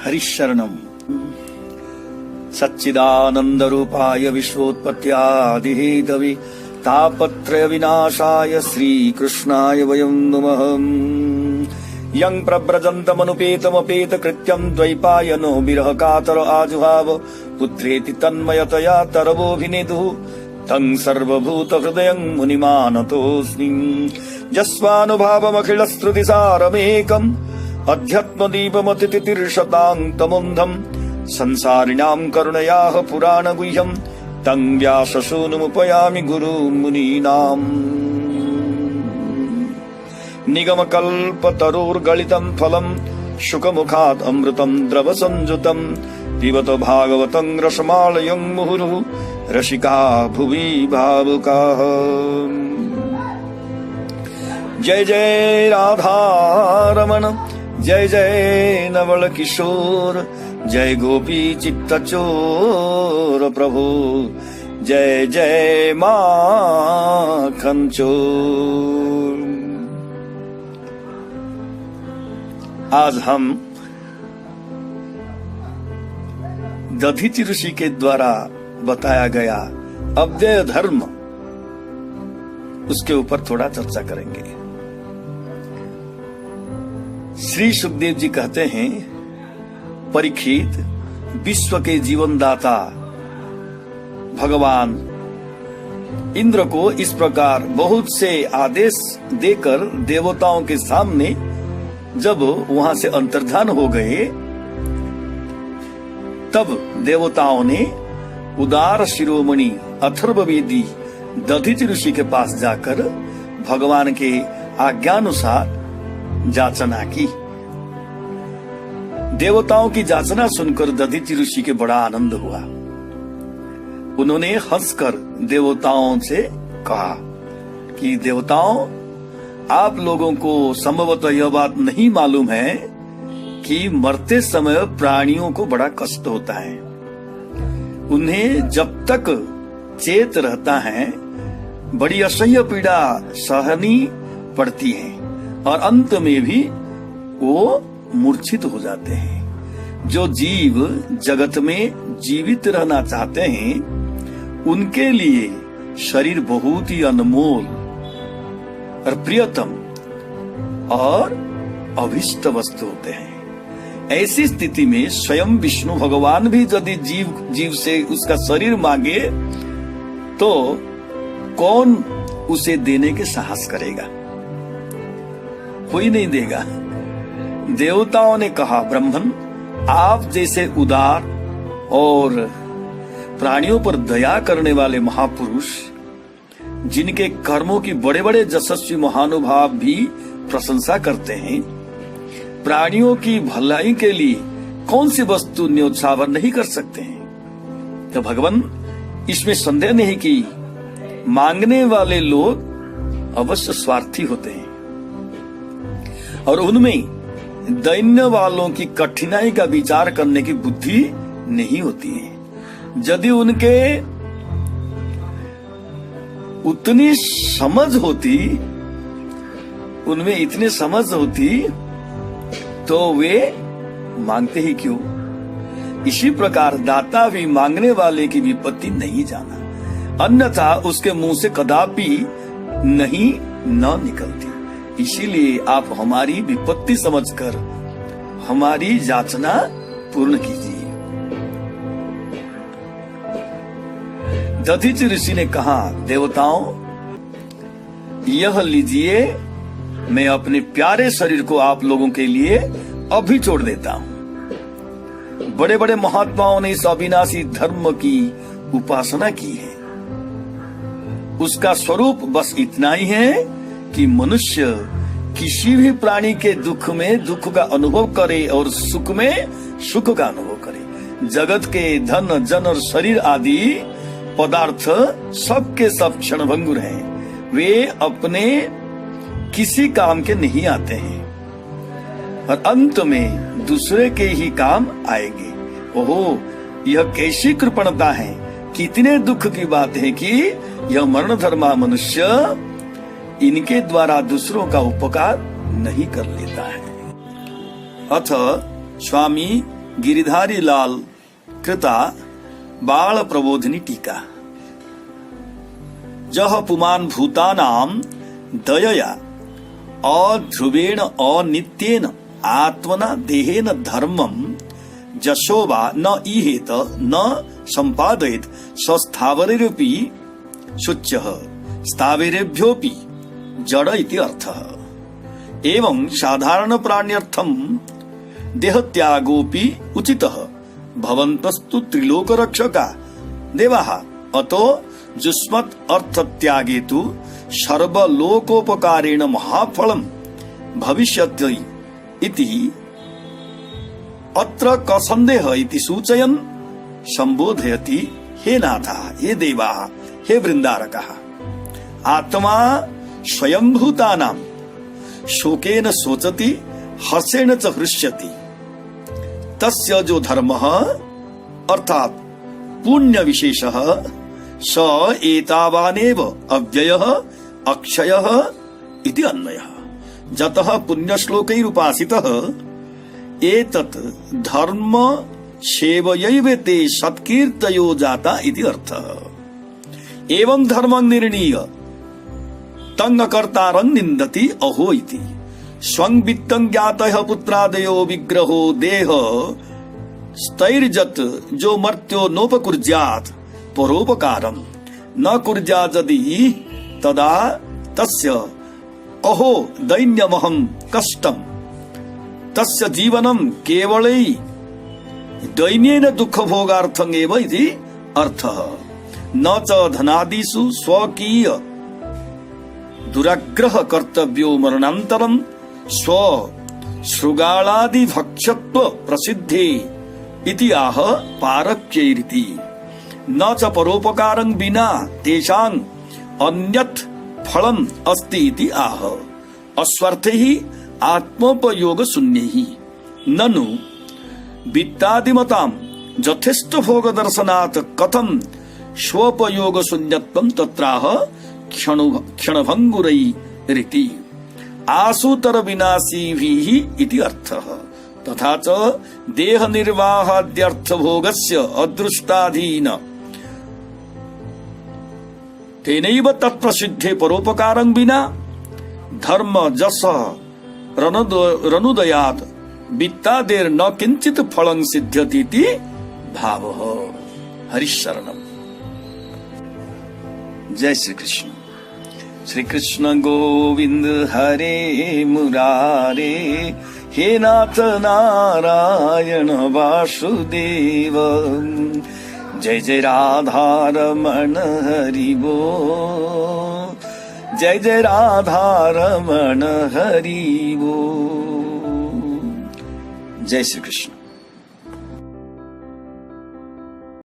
हरिशरणम्। सच्चिदानंद रूपाय विश्वोत्पत्त्यादिहेतवे तापत्रय विनाशाय श्रीकृष्णाय वयं नमः। यं प्रव्रजन्तमनुपेतमपेत कृत्यं द्वैपायनो विरह कातर आजुहाव पुत्रेति तन्मयतया तरवोऽभिनेदुः तं सर्वभूत हृदयं मुनिमानतोऽस्मि। यस्वानुभावमखिलश्रुतिसारमेकम् अध्यात्मदीपमतितितिर्शतान्तमुन्धम् संसारिणां करुणयाः पुराणगुह्यं तं व्याससूनुमुपयामि गुरुं मुनीनाम्। निगमकल्पतरोर्गलितं फलं शुकमुखात् अमृतं द्रवसंयुतं पिबत भागवतं रसमालयं मुहुर्मुहुः रसिका भुवि भावुकाः। जय जय राधारमण जय जय नवल किशोर जय गोपी चित्तचोर प्रभु जय जय माखन चोर। आज हम दधीचि ऋषि के द्वारा बताया गया अव्यय धर्म उसके ऊपर थोड़ा चर्चा करेंगे। श्री सुखदेव जी कहते हैं, परीक्षित, विश्व के जीवनदाता भगवान इंद्र को इस प्रकार बहुत से आदेश देकर देवताओं के सामने जब वहां से अंतर्धान हो गए, तब देवताओं ने उदार शिरोमणि अथर्ववेदी दधीचि ऋषि के पास जाकर भगवान के आज्ञानुसार जाचना की। देवताओं की जाचना सुनकर दधीचि ऋषि के बड़ा आनंद हुआ। उन्होंने हंसकर देवताओं से कहा कि देवताओं, आप लोगों को संभवतः यह बात नहीं मालूम है कि मरते समय प्राणियों को बड़ा कष्ट होता है। उन्हें जब तक चेत रहता है बड़ी असह्य पीड़ा सहनी पड़ती है और अंत में भी वो मूर्छित हो जाते हैं। जो जीव जगत में जीवित रहना चाहते हैं उनके लिए शरीर बहुत ही अनमोल और प्रियतम और अभिष्ट वस्तु होते हैं। ऐसी स्थिति में स्वयं विष्णु भगवान भी यदि जीव से उसका शरीर मांगे तो कौन उसे देने के साहस करेगा? कोई नहीं देगा। देवताओं ने कहा, ब्रह्मन, आप जैसे उदार और प्राणियों पर दया करने वाले महापुरुष, जिनके कर्मों की बड़े बड़े यशस्वी महानुभाव भी प्रशंसा करते हैं, प्राणियों की भलाई के लिए कौन सी वस्तु न्योछावर नहीं कर सकते हैं? तो भगवान, इसमें संदेह नहीं कि मांगने वाले लोग अवश्य स्वार्थी होते हैं और उनमें दैन्य वालों की कठिनाई का विचार करने की बुद्धि नहीं होती है। यदि उनके उतनी समझ होती, उनमें इतनी समझ होती तो वे मांगते ही क्यों? इसी प्रकार दाता भी मांगने वाले की विपत्ति नहीं जाना, अन्यथा उसके मुंह से कदापि नहीं न निकलती। इसीलिए आप हमारी विपत्ति समझकर हमारी याचना पूर्ण कीजिए। दधीचि ऋषि ने कहा, देवताओं, यह लीजिए, मैं अपने प्यारे शरीर को आप लोगों के लिए अभी छोड़ देता हूँ। बड़े बड़े महात्माओं ने इस अविनाशी धर्म की उपासना की है। उसका स्वरूप बस इतना ही है कि मनुष्य किसी भी प्राणी के दुख में दुख का अनुभव करे और सुख में सुख का अनुभव करे। जगत के धन जन और शरीर आदि पदार्थ सबके सब क्षणभंगुर हैं। वे अपने किसी काम के नहीं आते हैं और अंत में दूसरे के ही काम आएंगे। ओहो, यह कैसी कृपणता है! कितने दुख की बात है कि यह मरण धर्मा मनुष्य इनके द्वारा दूसरों का उपकार नहीं कर लेता है। अथ स्वामी गिरिधारी लाल कृता बाल प्रबोधिनी टीका। जह पुमान भूतानां दयया अध्रुवेण अनित्येन आत्मना देहेन धर्मं जशोवा न ईहेत न संपादयेत सस्थावरेरपि शुच्यः स्थावरेभ्योऽपि जड़ इति अर्थः। एवं साधारण प्राण्यर्थं देहत्यागोऽपि उचितः भवन्तस्तु त्रिलोकरक्षका देवाः अतो जुष्मत् अर्थत्यागे तु सर्वलोकोपकारेण महाफलं भविष्यति इति अत्र कसन्देह इति सूचयन् संबोधयति। हे नाथः, हे देवाः, हे वृन्दारकाः, आत्मा स्वयंभूतानां शोकेन शोचति हर्षेण च हृष्यति। तस्य जो धर्मः अर्थात पुण्य विशेषः स एतावानेव अव्ययः अक्षयः इति अन्वयः। जतः पुण्यश्लोकैरुपासितः एतत् धर्म सेवयैव ते सत्कीर्तयो जाता इति अर्थः। एवं धर्मं निर्णीय तंगकर्तारं निन्दति अहो इति। स्वं वित्तं ज्ञातः पुत्रादयो विग्रहो देह स्थैर्जत जो मर्त्यो नोपकुर्यात् परोपकारं न कुर्यात् यदि तदा तस्य अहो दैन्यमहं कष्टं तस्य जीवनं केवलै दैन्येन दुःखभोगार्थं एव इति अर्थः। न च धनादिषु स्वकीय दुराग्रह कर्तव्यो मरणान्तरं स्व शृगालादि भक्ष्यत्व प्रसिद्धे इति आह पारक्यैरिति। न च परोपकारं विना तेषां अन्यत् फलम् अस्ति इति आह। अस्वार्थैः आत्मोपयोग शून्यैः ननु वित्तादिमतां यथेष्ट भोग दर्शनात् कथं स्वोपयोग शून्यत्वं तत्राह क्षणभङ्गुरैरिति। आशुतर विनाशीभिः इति अर्थः। तथा च देह निर्वाहाद्यर्थ भोगस्य अदृष्टाधीन तेनैव तत्प्रसिद्धे परोपकारं विना धर्म जस रनुदयात् वित्तादेर न किंचित फलं सिद्ध्यति इति भावः। हरिशरणम्। जय श्री कृष्ण। श्री कृष्ण गोविंद हरे मुरारे, हे नाथ नारायण वासुदेव। जय जय राधा रमण हरि बोल, जय जय राधा रमण हरि बोल। जय श्री कृष्ण।